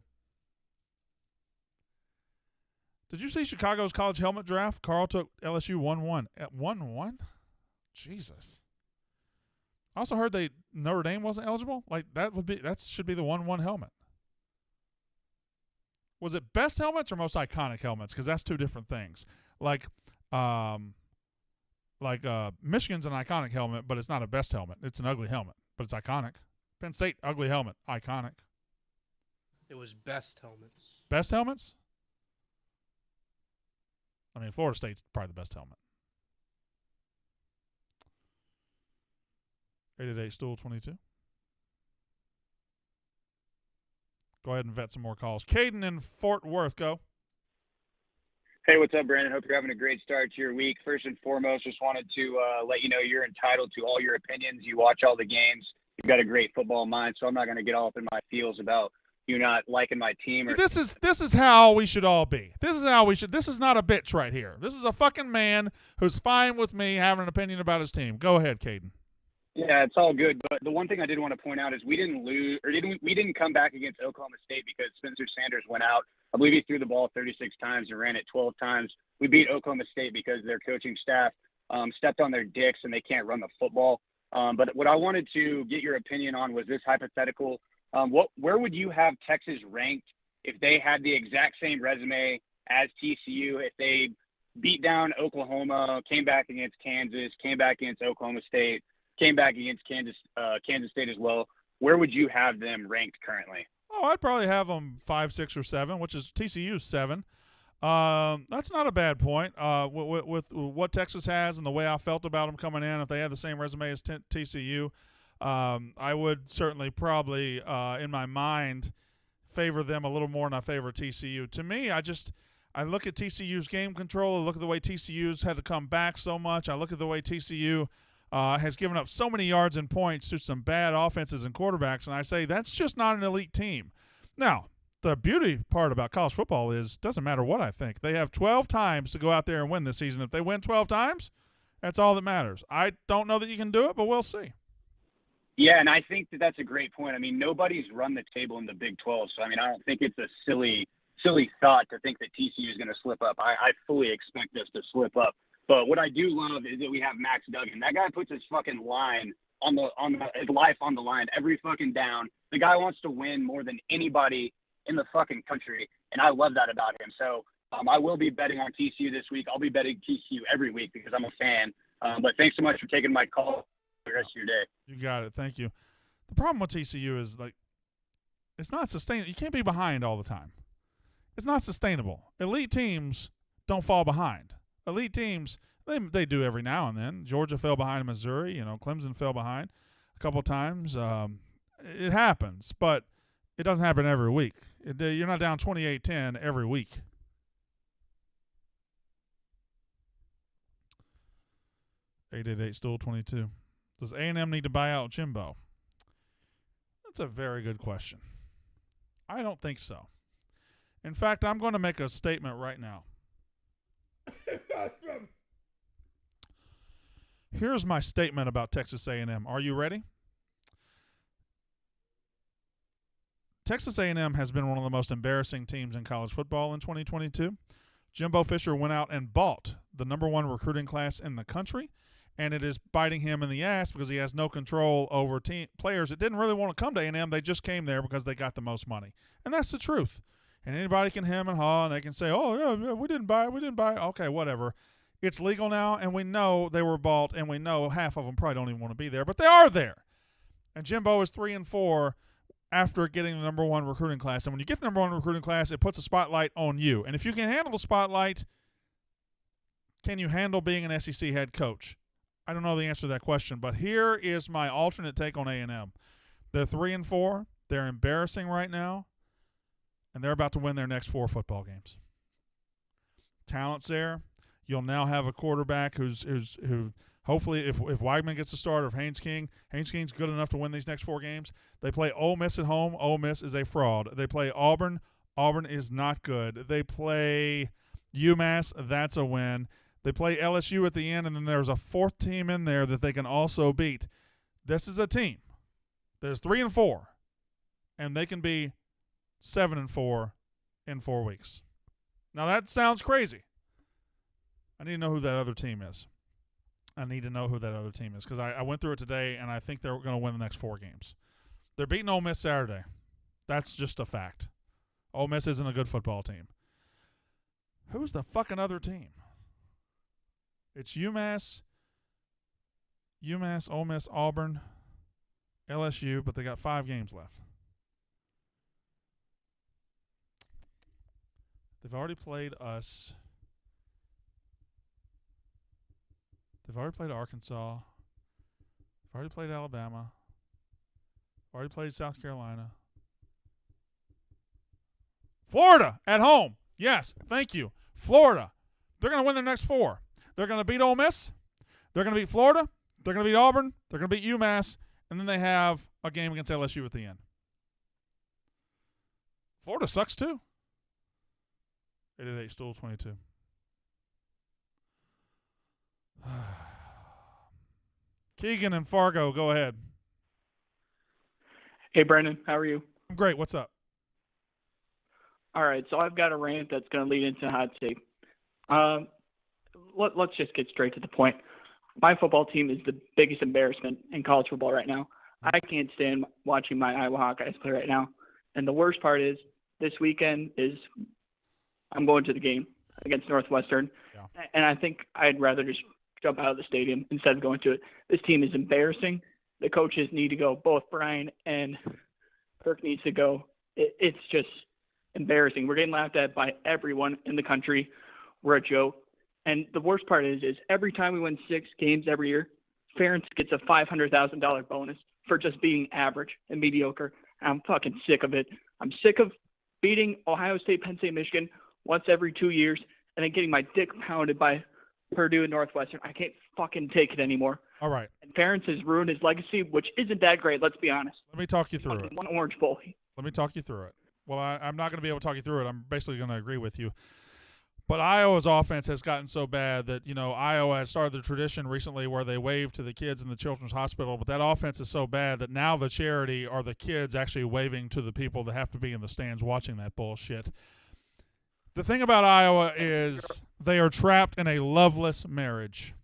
Did you see Chicago's college helmet draft? Carl took LSU 1-1. At 1-1? Jesus. I also heard Notre Dame wasn't eligible. Like that should be the 1-1 helmet. Was it best helmets or most iconic helmets? Because that's two different things. Like Michigan's an iconic helmet, but it's not a best helmet. It's an ugly helmet, but it's iconic. Penn State, ugly helmet, iconic. It was best helmets. Best helmets? I mean, Florida State's probably the best helmet. 888-STOOL-22. Go ahead and vet some more calls. Caden in Fort Worth, go. Hey, what's up, Brandon? Hope you're having a great start to your week. First and foremost, just wanted to let you know you're entitled to all your opinions. You watch all the games. You've got a great football mind, so I'm not going to get all up in my feels about you not liking my team. This is how we should all be. This is how we should. This is not a bitch right here. This is a fucking man who's fine with me having an opinion about his team. Go ahead, Caden. Yeah, it's all good. But the one thing I did want to point out is we didn't come back against Oklahoma State because Spencer Sanders went out. I believe he threw the ball 36 times and ran it 12 times. We beat Oklahoma State because their coaching staff stepped on their dicks and they can't run the football. But what I wanted to get your opinion on was this hypothetical. Where would you have Texas ranked if they had the exact same resume as TCU, if they beat down Oklahoma, came back against Kansas, came back against Oklahoma State, came back against Kansas State as well? Where would you have them ranked currently? Oh, I'd probably have them 5, 6, or 7, which is TCU's 7. That's not a bad point. With what Texas has and the way I felt about them coming in, if they had the same resume as TCU, I would certainly probably, in my mind, favor them a little more than I favor TCU. To me, I look at TCU's game control. I look at the way TCU's had to come back so much. I look at the way TCU has given up so many yards and points to some bad offenses and quarterbacks, and I say that's just not an elite team. Now, the beauty part about college football is it doesn't matter what I think. They have 12 times to go out there and win this season. If they win 12 times, that's all that matters. I don't know that you can do it, but we'll see. Yeah, and I think that's a great point. I mean, nobody's run the table in the Big 12, so, I mean, I don't think it's a silly thought to think that TCU is going to slip up. I fully expect us to slip up. But what I do love is that we have Max Duggan. That guy puts his fucking line his life on the line every fucking down. The guy wants to win more than anybody in the fucking country, and I love that about him. So I will be betting on TCU this week. I'll be betting TCU every week because I'm a fan. But thanks so much for taking my call for the rest of your day. You got it. Thank you. The problem with TCU is, like, it's not sustainable. You can't be behind all the time. It's not sustainable. Elite teams don't fall behind. Elite teams, they do every now and then. Georgia fell behind Missouri. Clemson fell behind a couple times. It happens, but it doesn't happen every week. You're not down 28-10 every week. (888-STOOL22). Does A&M need to buy out Jimbo? That's a very good question. I don't think so. In fact, I'm going to make a statement right now. Here's my statement about Texas A&M. Are you ready? Texas A&M has been one of the most embarrassing teams in college football in 2022. Jimbo Fisher went out and bought the #1 recruiting class in the country, and it is biting him in the ass because he has no control over players that didn't really want to come to A&M. They just came there because they got the most money. And that's the truth. And anybody can hem and haw, and they can say, oh, yeah, we didn't buy it. Okay, whatever. It's legal now, and we know they were bought, and we know half of them probably don't even want to be there, but they are there. And Jimbo is 3-4 after getting the #1 recruiting class. And when you get the #1 recruiting class, it puts a spotlight on you. And if you can handle the spotlight, can you handle being an SEC head coach? I don't know the answer to that question, but here is my alternate take on A&M. They're 3-4. They're embarrassing right now. And they're about to win their next 4 football games. Talent's there. You'll now have a quarterback who hopefully, if Weigman gets a start, or if Haynes King's good enough to win these next 4 games. They play Ole Miss at home. Ole Miss is a fraud. They play Auburn. Auburn is not good. They play UMass. That's a win. They play LSU at the end, and then there's a 4th team in there that they can also beat. This is a team. There's 3-4, and they can be 7-4 in 4 weeks. Now that sounds crazy. I need to know who that other team is. Because I went through it today, and I think they're going to win the next 4 games. They're beating Ole Miss Saturday. That's just a fact. Ole Miss isn't a good football team. Who's the fucking other team? It's UMass, Ole Miss, Auburn, LSU, but they got 5 games left. They've already played us. They've already played Arkansas. They've already played Alabama. Already played South Carolina. Florida at home. Yes, thank you. Florida. They're going to win their next 4. They're going to beat Ole Miss. They're going to beat Florida. They're going to beat Auburn. They're going to beat UMass. And then they have a game against LSU at the end. Florida sucks too. 888 Stool 22. Kegan and Fargo, go ahead. Hey, Brandon, how are you? I'm great. What's up? All right, so I've got a rant that's going to lead into hot take. Let's just get straight to the point. My football team is the biggest embarrassment in college football right now. I can't stand watching my Iowa Hawkeyes play right now. And the worst part is this weekend is I'm going to the game against Northwestern. Yeah. And I think I'd rather just jump out of the stadium instead of going to it. This team is embarrassing. The coaches need to go. Both Brian and Kirk needs to go. It's just embarrassing. We're getting laughed at by everyone in the country. We're a joke. And the worst part is every time we win 6 games every year, Ferentz gets a $500,000 bonus for just being average and mediocre. And I'm fucking sick of it. I'm sick of beating Ohio State, Penn State, Michigan once every 2 years and then getting my dick pounded by Purdue and Northwestern. I can't fucking take it anymore. All right. And Ferentz has ruined his legacy, which isn't that great, let's be honest. Let me talk you through it. One Orange Bowl. Let me talk you through it. Well, I'm not going to be able to talk you through it. I'm basically going to agree with you. But Iowa's offense has gotten so bad that, Iowa has started the tradition recently where they wave to the kids in the children's hospital. But that offense is so bad that now the charity are the kids actually waving to the people that have to be in the stands watching that bullshit. The thing about Iowa is they are trapped in a loveless marriage.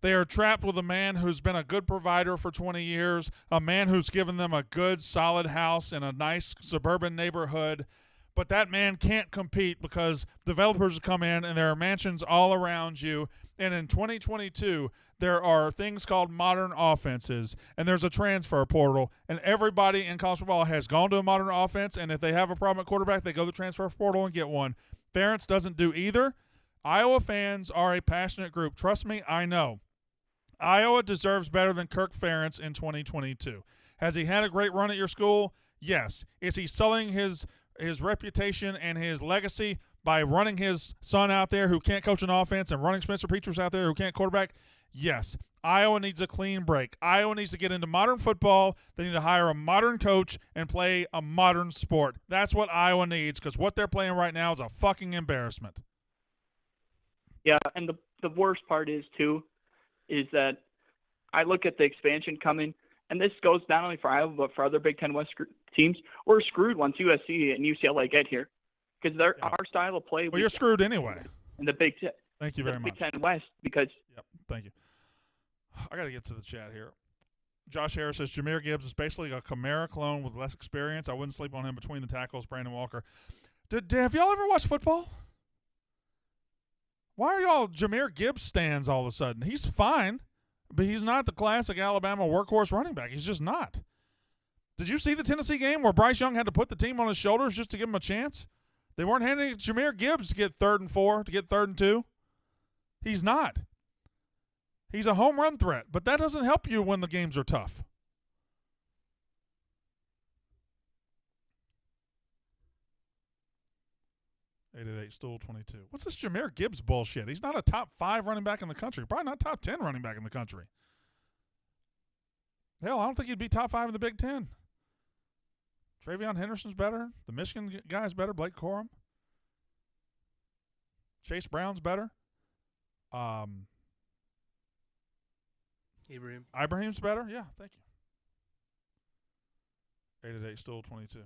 They are trapped with a man who's been a good provider for 20 years, a man who's given them a good, solid house in a nice suburban neighborhood. But that man can't compete because developers come in and there are mansions all around you. And in 2022, there are things called modern offenses, and there's a transfer portal. And everybody in college football has gone to a modern offense, and if they have a problem at quarterback, they go to the transfer portal and get one. Ferentz doesn't do either. Iowa fans are a passionate group. Trust me, I know. Iowa deserves better than Kirk Ferentz in 2022. Has he had a great run at your school? Yes. Is he selling his reputation and his legacy by running his son out there who can't coach an offense and running Spencer Petras out there who can't quarterback? Yes. Iowa needs a clean break. Iowa needs to get into modern football. They need to hire a modern coach and play a modern sport. That's what Iowa needs because what they're playing right now is a fucking embarrassment. Yeah, and the worst part is, too, is that I look at the expansion coming, and this goes not only for Iowa but for other Big Ten West teams. We're screwed once USC and UCLA get here because our style of play. Well, you're screwed anyway. In the Big Ten. Thank you very much. Big Ten West because. Yep. Thank you. I got to get to the chat here. Josh Harris says Jamir Gibbs is basically a Kamara clone with less experience. I wouldn't sleep on him between the tackles. Brandon Walker. Have y'all ever watched football? Why are y'all Jamir Gibbs stands all of a sudden? He's fine, but he's not the classic Alabama workhorse running back. He's just not. Did you see the Tennessee game where Bryce Young had to put the team on his shoulders just to give him a chance? They weren't handing it to Jamir Gibbs to get 3rd and 4, to get 3rd and 2. He's not. He's a home run threat, but that doesn't help you when the games are tough. Stool 22. What's this Jamir Gibbs bullshit? He's not a top 5 running back in the country. Probably not top 10 running back in the country. Hell, I don't think he'd be top 5 in the Big Ten. Travion Henderson's better. The Michigan guy's better. Blake Corum. Chase Brown's better. Ibrahim's better. Yeah, thank you. 888 Stool 22.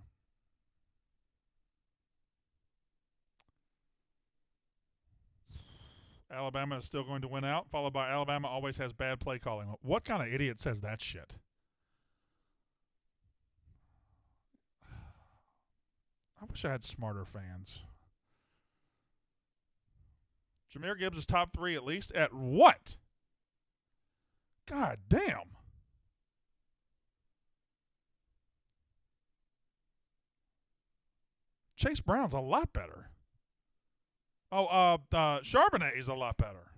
Alabama is still going to win out, followed by Alabama always has bad play calling. What kind of idiot says that shit? I wish I had smarter fans. Jamir Gibbs is top 3 at least. At what? God damn. Chase Brown's a lot better. Oh, Charbonnet is a lot better.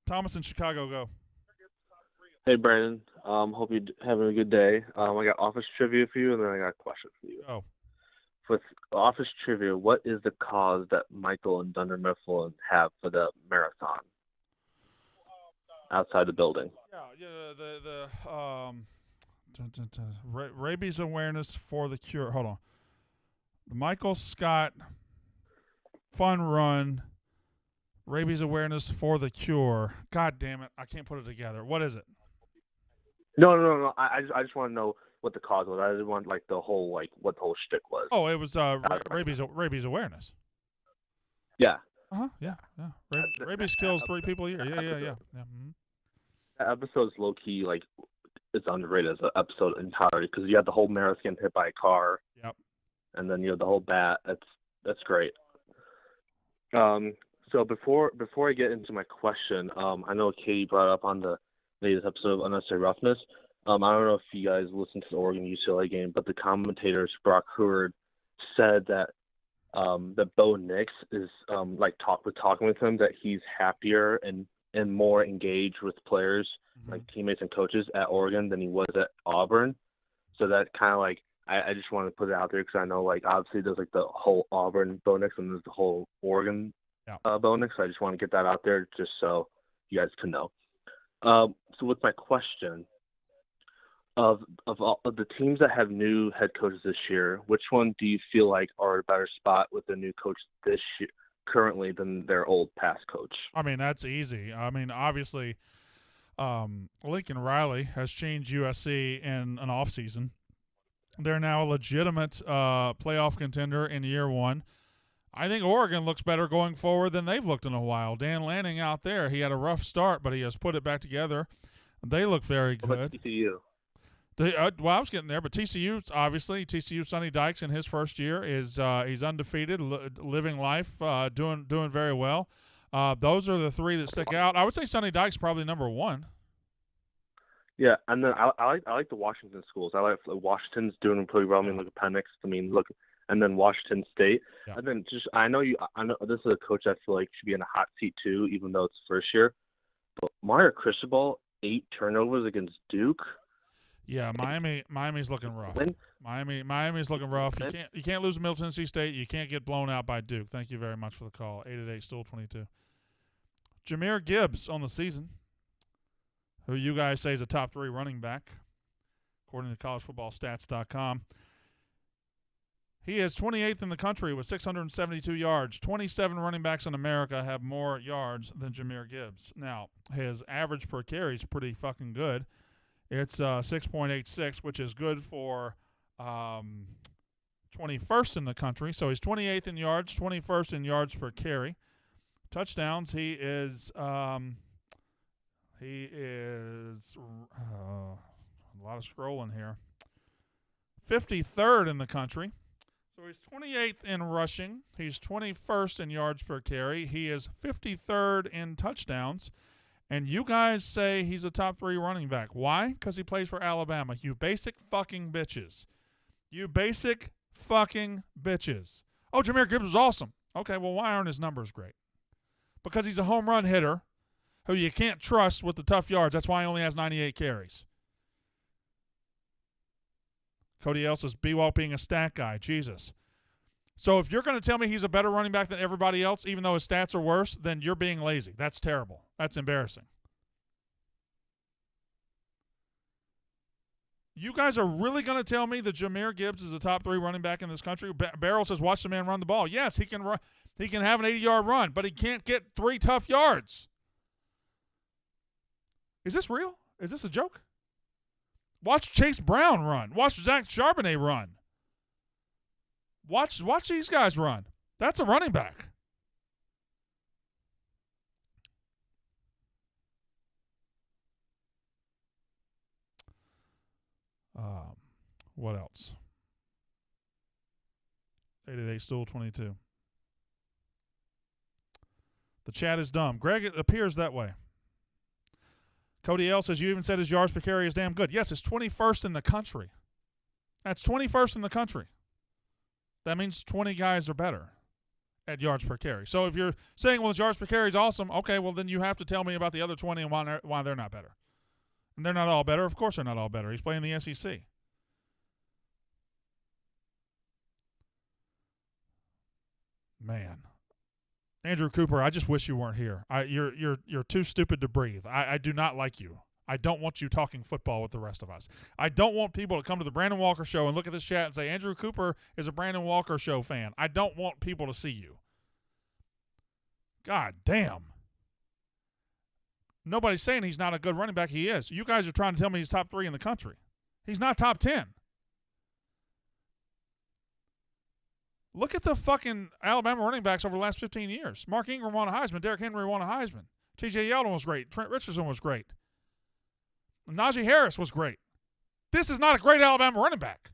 Thomas in Chicago, go. Hey, Brandon. Hope you're having a good day. I got office trivia for you, and then I got a question for you. Oh. With office trivia, what is the cause that Michael and Dunder Mifflin have for the marathon outside the building? Rabies awareness for the cure. Hold on. The Michael Scott Fun Run. Rabies awareness for the cure. God damn it! I can't put it together. What is it? No. I just want to know what the cause was. I didn't want what the whole shtick was. Oh, it was rabies awareness. Yeah. Yeah. Rabies kills 3 people a year. Yeah. Mm-hmm. That episode's low key it's underrated as an episode entirely because you had the whole Maris getting hit by a car. Yep. And then you have the whole bat. That's great. So before I get into my question, I know Katie brought up on the latest episode of Unnecessary Roughness. I don't know if you guys listened to the Oregon UCLA game, but the commentators Brock Hurd said that that Bo Nix is talking with him that he's happier and more engaged with players like teammates and coaches at Oregon than he was at Auburn. So that kind of I just wanted to put it out there because I know obviously there's the whole Auburn Bo Nix and there's the whole Oregon Bo Nix. So I just want to get that out there just so you guys can know. So with my question, of the teams that have new head coaches this year, which one do you feel like are a better spot with the new coach this year currently than their old past coach? I mean, that's easy. I mean, obviously, Lincoln Riley has changed USC in an offseason. They're now a legitimate playoff contender in year 1. I think Oregon looks better going forward than they've looked in a while. Dan Lanning out there, he had a rough start, but he has put it back together. They look very good. What about TCU? Well, I was getting there, but TCU Sonny Dykes in his first year is he's undefeated, living life, doing very well. Those are the 3 that stick out. I would say Sonny Dykes probably number 1. Yeah, and then I like the Washington schools. I like Washington's doing pretty well. I mean, look at Penix. I mean, look, and then Washington State. Yeah. And then I know this is a coach I feel like should be in a hot seat too, even though it's first year. But Mario Cristobal, 8 turnovers against Duke. Yeah, Miami's looking rough. Miami's looking rough. You can't lose to Middle Tennessee State. You can't get blown out by Duke. Thank you very much for the call. 888-STOOL-22. Jamir Gibbs on the season, who you guys say is a top 3 running back, according to collegefootballstats.com. He is 28th in the country with 672 yards. 27 running backs in America have more yards than Jamir Gibbs. Now, his average per carry is pretty fucking good. It's 6.86, which is good for 21st in the country. So he's 28th in yards, 21st in yards per carry. Touchdowns, he is a lot of scrolling here. 53rd in the country. So he's 28th in rushing. He's 21st in yards per carry. He is 53rd in touchdowns. And you guys say he's a top 3 running back. Why? Because he plays for Alabama. You basic fucking bitches. You basic fucking bitches. Oh, Jamir Gibbs was awesome. Okay, well, why aren't his numbers great? Because he's a home run hitter who you can't trust with the tough yards. That's why he only has 98 carries. Cody L says, B-Walk being a stat guy. Jesus. So if you're going to tell me he's a better running back than everybody else, even though his stats are worse, then you're being lazy. That's terrible. That's embarrassing. You guys are really going to tell me that Jamir Gibbs is a top 3 running back in this country? Barrel says, watch the man run the ball. Yes, he can run. He can have an 80-yard run, but he can't get 3 tough yards. Is this real? Is this a joke? Watch Chase Brown run. Watch Zach Charbonnet run. Watch these guys run. That's a running back. What else? 888-STOOL-22. The chat is dumb. Greg, it appears that way. Cody L says, you even said his yards per carry is damn good. Yes, it's 21st in the country. That's 21st in the country. That means 20 guys are better at yards per carry. So if you're saying, well, his yards per carry is awesome, okay, well, then you have to tell me about the other 20 and why they're not better. And they're not all better. Of course they're not all better. He's playing the SEC. Man. Andrew Cooper, I just wish you weren't here. You're too stupid to breathe. I do not like you. I don't want you talking football with the rest of us. I don't want people to come to the Brandon Walker Show and look at this chat and say, Andrew Cooper is a Brandon Walker Show fan. I don't want people to see you. God damn. Nobody's saying he's not a good running back. He is. You guys are trying to tell me he's top 3 in the country. He's not top 10. Look at the fucking Alabama running backs over the last 15 years. Mark Ingram won a Heisman. Derrick Henry won a Heisman. T.J. Yeldon was great. Trent Richardson was great. Najee Harris was great. This is not a great Alabama running back.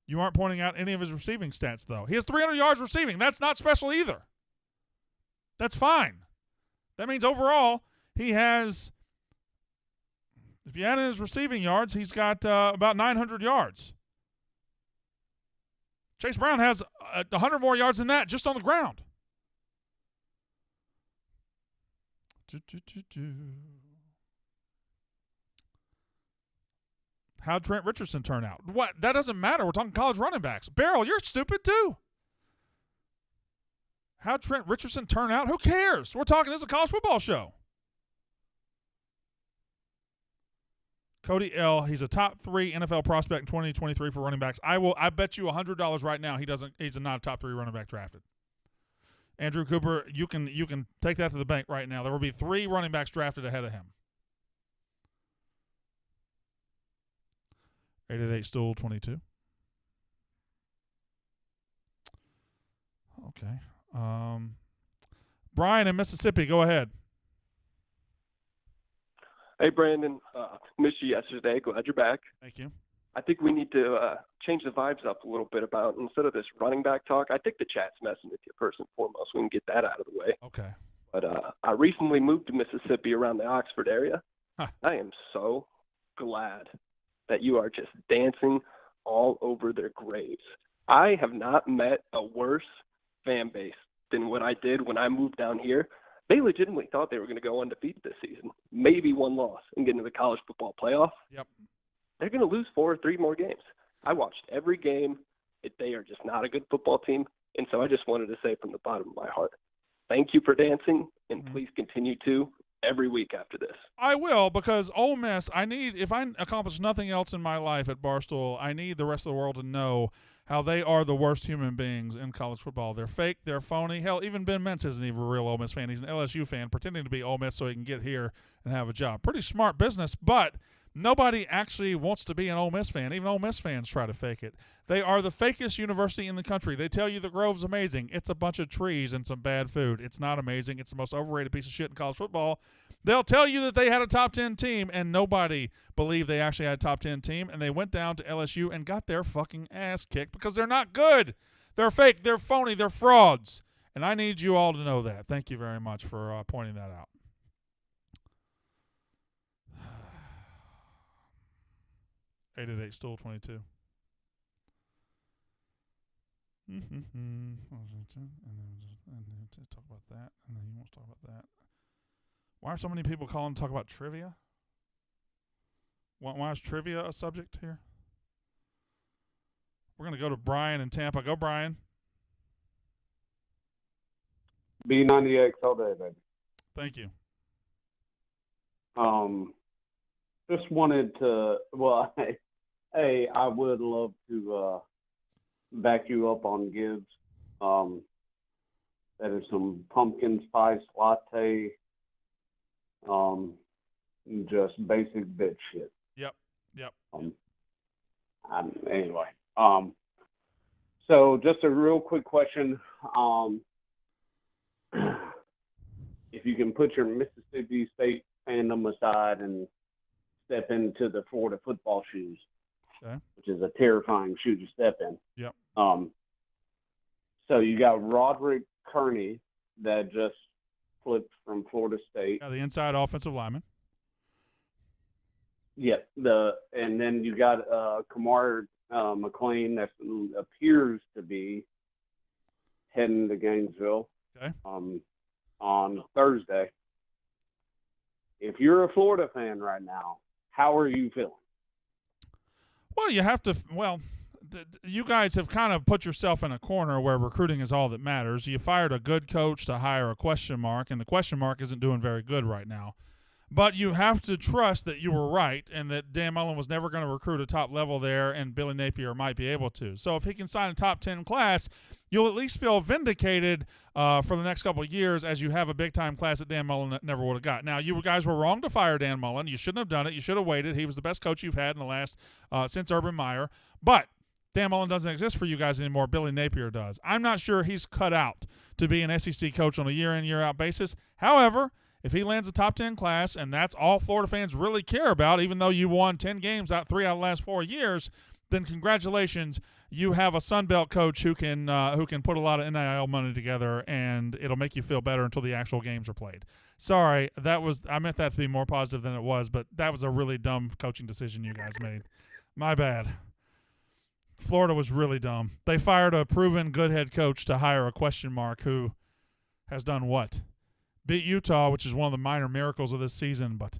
You aren't pointing out any of his receiving stats, though. He has 300 yards receiving. That's not special either. That's fine. That means overall he has, if you add in his receiving yards, he's got about 900 yards. Chase Brown has 100 more yards than that just on the ground. How'd Trent Richardson turn out? What? That doesn't matter. We're talking college running backs. Barrel, you're stupid too. How'd Trent Richardson turn out? Who cares? We're talking, this is a college football show. Cody L., he's a top 3 NFL prospect in 2023 for running backs. I bet you $100 right now he's not a top 3 running back drafted. Andrew Cooper, you can take that to the bank right now. There will be 3 running backs drafted ahead of him. 888-STOOL-22. Okay. Brian in Mississippi, go ahead. Hey, Brandon. Missed you yesterday. Glad you're back. Thank you. I think we need to change the vibes up a little bit about, instead of this running back talk, I think the chat's messing with you first and foremost. We can get that out of the way. Okay. But I recently moved to Mississippi around the Oxford area. Huh. I am so glad that you are just dancing all over their graves. I have not met a worse fan base than what I did when I moved down here. They legitimately thought they were going to go undefeated this season, maybe one loss, and get into the college football playoff. Yep. They're going to lose 4 or 3 more games. I watched every game. They are just not a good football team. And so I just wanted to say from the bottom of my heart, thank you for dancing, and please continue to every week after this. I will, because Ole Miss, if I accomplish nothing else in my life at Barstool, I need the rest of the world to know how they are the worst human beings in college football. They're fake. They're phony. Hell, even Ben Mentz isn't even a real Ole Miss fan. He's an LSU fan pretending to be Ole Miss so he can get here and have a job. Pretty smart business, but nobody actually wants to be an Ole Miss fan. Even Ole Miss fans try to fake it. They are the fakest university in the country. They tell you the Grove's amazing. It's a bunch of trees and some bad food. It's not amazing. It's the most overrated piece of shit in college football. They'll tell you that they had a top 10 team, and nobody believed they actually had a top 10 team, and they went down to LSU and got their fucking ass kicked because they're not good. They're fake. They're phony. They're frauds. And I need you all to know that. Thank you very much for pointing that out. 888-STOOL-22. And then talk about that, and then he wants to talk about that. Why are so many people calling to talk about trivia? Why is trivia a subject here? We're going to go to Brian in Tampa. Go, Brian. B98 all day, baby. Thank you. Just wanted to, well, hey, I would love to back you up on Gibbs. That is some pumpkin spice latte, just basic bitch shit. Yep. Anyway, so just a real quick question. If you can put your Mississippi State fandom aside and step into the Florida football shoes, okay, which is a terrifying shoe to step in. Yep. So you got Roderick Kearney that just flipped from Florida State. Yeah, the inside offensive lineman. Yeah, and then you got Kamar McLean that appears to be heading to Gainesville. Okay. on Thursday. If you're a Florida fan right now, how are you feeling? Well, you have to. Well, you guys have kind of put yourself in a corner where recruiting is all that matters. You fired a good coach to hire a question mark, and the question mark isn't doing very good right now. But you have to trust that you were right and that Dan Mullen was never going to recruit a top level there, and Billy Napier might be able to. So if he can sign a top 10 class, you'll at least feel vindicated for the next couple of years as you have a big-time class that Dan Mullen never would have got. Now, you guys were wrong to fire Dan Mullen. You shouldn't have done it. You should have waited. He was the best coach you've had in the last since Urban Meyer. But Dan Mullen doesn't exist for you guys anymore. Billy Napier does. I'm not sure he's cut out to be an SEC coach on a year-in, year-out basis. However, if he lands a top 10 class, and that's all Florida fans really care about, even though you won 10 games out 3 out of the last 4 years, then congratulations, you have a Sun Belt coach who can put a lot of NIL money together, and it'll make you feel better until the actual games are played. Sorry, I meant that to be more positive than it was, but that was a really dumb coaching decision you guys made. My bad. Florida was really dumb. They fired a proven good head coach to hire a question mark who has done what? Beat Utah, which is one of the minor miracles of this season, but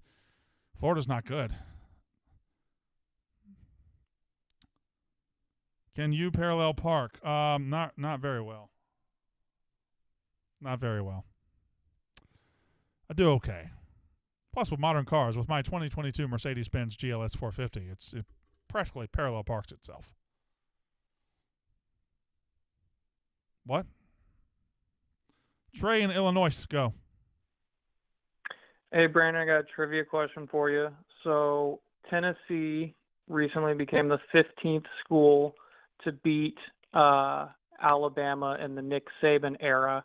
Florida's not good. Can you parallel park? Not very well. Not very well. I do okay. Plus, with modern cars, with my 2022 Mercedes-Benz GLS 450, it practically parallel parks itself. What? Trey in Illinois, go. Hey, Brandon, I got a trivia question for you. So Tennessee recently became the 15th school to beat Alabama in the Nick Saban era.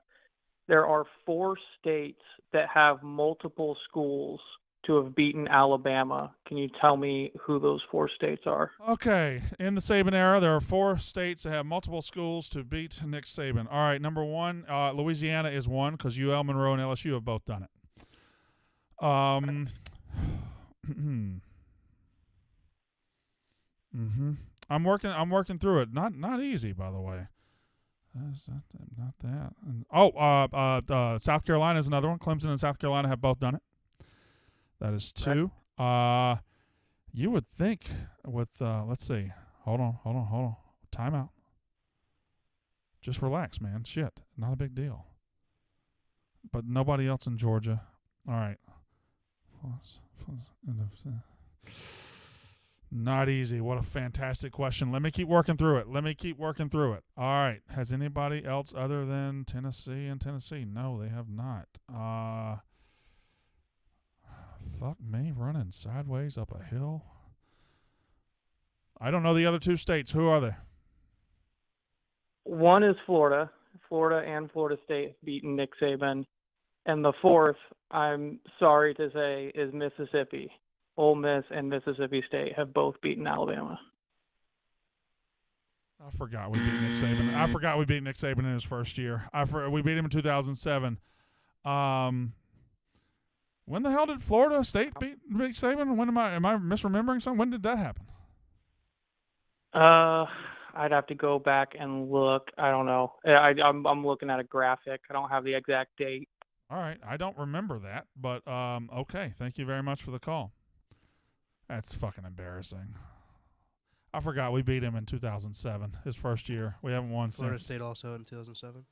There are 4 states that have multiple schools to have beaten Alabama. Can you tell me who those 4 states are? Okay. In the Saban era, there are 4 states that have multiple schools to beat Nick Saban. All right, number 1, Louisiana is one because UL Monroe and LSU have both done it. I'm working through it. Not easy, by the way. Not that. South Carolina is another one. Clemson and South Carolina have both done it. That is 2. You would think with let's see. Hold on. Timeout. Just relax, man. Shit. Not a big deal. But nobody else in Georgia. All right. Not easy. What a fantastic question. Let me keep working through it. All right. Has anybody else other than Tennessee and Tennessee? No, they have not. Fuck me, running sideways up a hill. I don't know the other 2 states. Who are they? One is Florida. Florida and Florida State have beaten Nick Saban. And the 4th, I'm sorry to say, is Mississippi. Ole Miss and Mississippi State have both beaten Alabama. I forgot we beat Nick Saban in his first year. We beat him in 2007. When the hell did Florida State beat Nick Saban? When am I misremembering something? When did that happen? I'd have to go back and look. I don't know. I'm looking at a graphic. I don't have the exact date. All right. I don't remember that, but okay. Thank you very much for the call. That's fucking embarrassing. I forgot we beat him in 2007, his first year. We haven't won Florida since. State also in 2007.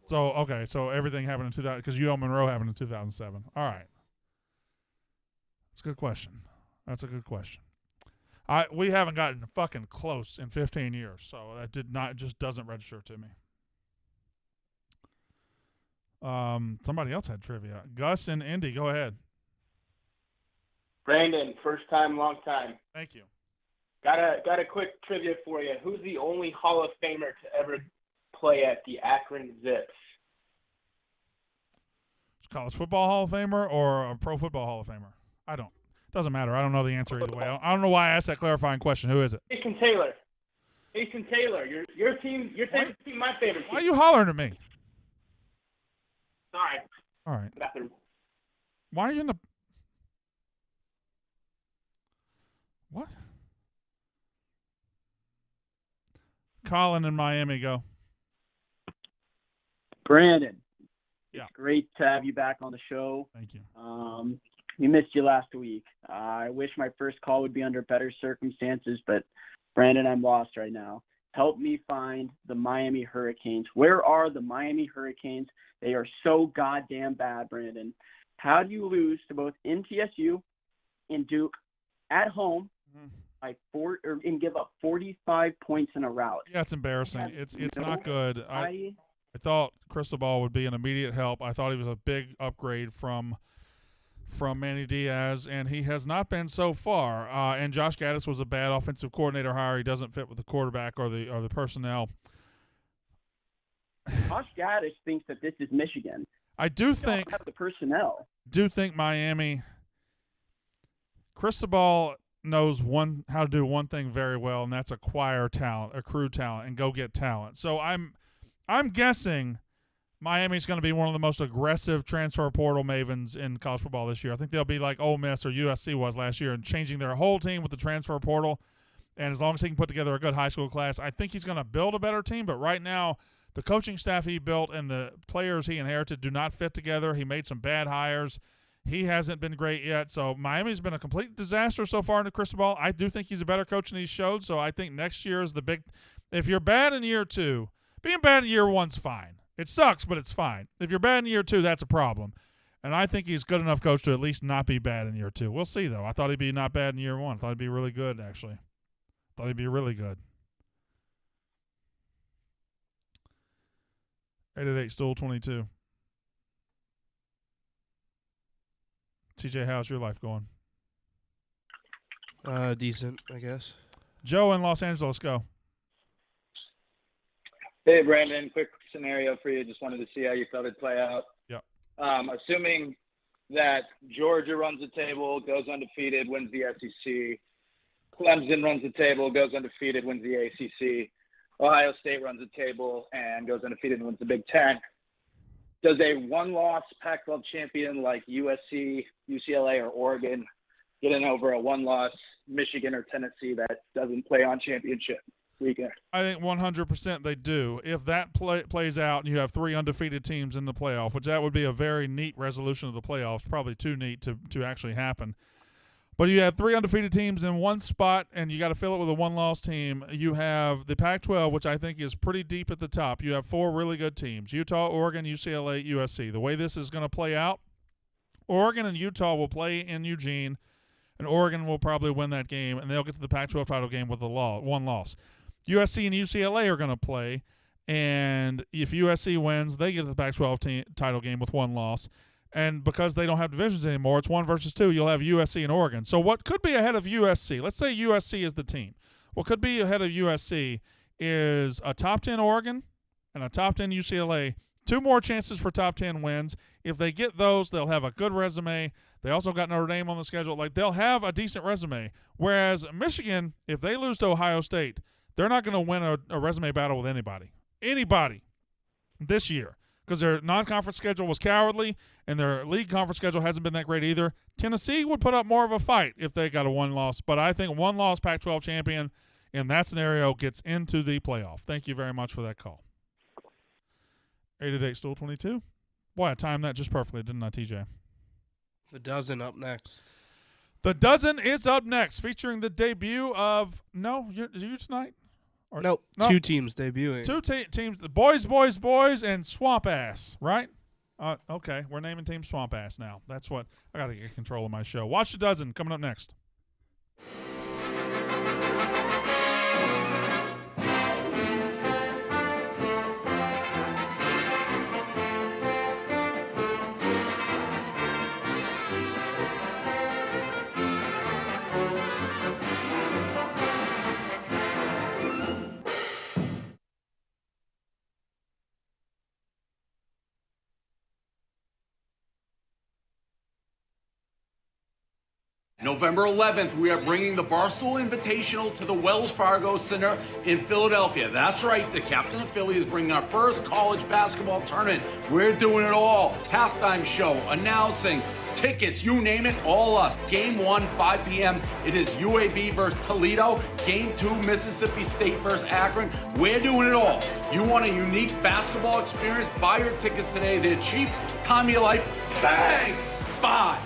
So, okay. So everything happened in 2000 because UL Monroe happened in 2007. All right. That's a good question. We haven't gotten fucking close in 15 years, so that just doesn't register to me. Somebody else had trivia. Gus and Indy, go ahead. Brandon, first time, long time. Thank you. Got a quick trivia for you. Who's the only Hall of Famer to ever play at the Akron Zips? College football Hall of Famer or a pro football Hall of Famer? Doesn't matter. I don't know the answer either way. I don't know why I asked that clarifying question. Who is it? Jason Taylor. Your team, my favorite team. Why are you hollering at me? Sorry. All right. Bathroom. Why are you in the... What? Collin in Miami, go. Brandon, It's great to have you back on the show. Thank you. We missed you last week. I wish my first call would be under better circumstances, but Brandon, I'm lost right now. Help me find the Miami Hurricanes. Where are the Miami Hurricanes? They are so goddamn bad, Brandon. How do you lose to both MTSU and Duke at home and give up 45 points in a rout? Yeah, it's embarrassing. It's not good. I thought Cristobal would be an immediate help. I thought he was a big upgrade from Manny Diaz, and he has not been so far. And Josh Gaddis was a bad offensive coordinator hire. He doesn't fit with the quarterback or the personnel. Josh Gaddis thinks that this is Michigan. I do think have the personnel. Do think Miami. Cristobal knows how to do one thing very well, and that's acquire talent, accrue talent, and go get talent. So I'm guessing Miami's going to be one of the most aggressive transfer portal mavens in college football this year. I think they'll be like Ole Miss or USC was last year and changing their whole team with the transfer portal. And as long as he can put together a good high school class, I think he's going to build a better team. But right now, the coaching staff he built and the players he inherited do not fit together. He made some bad hires. He hasn't been great yet. So Miami's been a complete disaster so far into Cristobal. I do think he's a better coach than he's showed. So I think next year is the big – if you're bad in year two, being bad in year one's fine. It sucks, but it's fine. If you're bad in year two, that's a problem. And I think he's good enough coach to at least not be bad in year two. We'll see, though. I thought he'd be not bad in year one. I thought he'd be really good, actually. Thought he'd be really good. 888-STOOL-22. TJ, how's your life going? Decent, I guess. Joe in Los Angeles, go. Hey, Brandon, quick scenario for you. Just wanted to see how you thought it'd play out. Yep. Assuming that Georgia runs the table, goes undefeated, wins the SEC. Clemson runs the table, goes undefeated, wins the ACC. Ohio State runs the table and goes undefeated and wins the Big Ten. Does a one-loss Pac-12 champion like USC, UCLA, or Oregon get in over a one-loss Michigan or Tennessee that doesn't play on championship weekend? I think 100% they do. If that plays out and you have three undefeated teams in the playoff, which that would be a very neat resolution of the playoffs, probably too neat to actually happen. But you have three undefeated teams in one spot, and you got to fill it with a one-loss team. You have the Pac-12, which I think is pretty deep at the top. You have four really good teams: Utah, Oregon, UCLA, USC. The way this is going to play out, Oregon and Utah will play in Eugene, and Oregon will probably win that game, and they'll get to the Pac-12 title game with one loss. USC and UCLA are going to play, and if USC wins, they get to the Pac-12 title game with one loss. And because they don't have divisions anymore, it's 1 versus 2. You'll have USC and Oregon. So what could be ahead of USC? Let's say USC is the team. What could be ahead of USC is a top 10 Oregon and a top 10 UCLA. 2 more chances for top 10 wins. If they get those, they'll have a good resume. They also got Notre Dame on the schedule. Like, they'll have a decent resume. Whereas Michigan, if they lose to Ohio State, they're not going to win a resume battle with anybody this year, because their non-conference schedule was cowardly and their league conference schedule hasn't been that great either. Tennessee would put up more of a fight if they got a one-loss, but I think one-loss Pac-12 champion in that scenario gets into the playoff. Thank you very much for that call. 888-STOOL-22. Boy, I timed that just perfectly, didn't I, TJ? The Dozen up next. The Dozen is up next, featuring the debut of – is you tonight? No, 2 teams debuting. 2 teams, the boys, and Swamp Ass, right? Okay, we're naming Team Swamp Ass now. That's what – I got to get control of my show. Watch the Dozen coming up next. November 11th, we are bringing the Barstool Invitational to the Wells Fargo Center in Philadelphia. That's right, the captain of Philly is bringing our first college basketball tournament. We're doing it all. Halftime show, announcing, tickets, you name it, all us. Game 1, 5 p.m. It is UAB versus Toledo. Game 2, Mississippi State versus Akron. We're doing it all. You want a unique basketball experience? Buy your tickets today. They're cheap. Time of your life. Bang! Bye.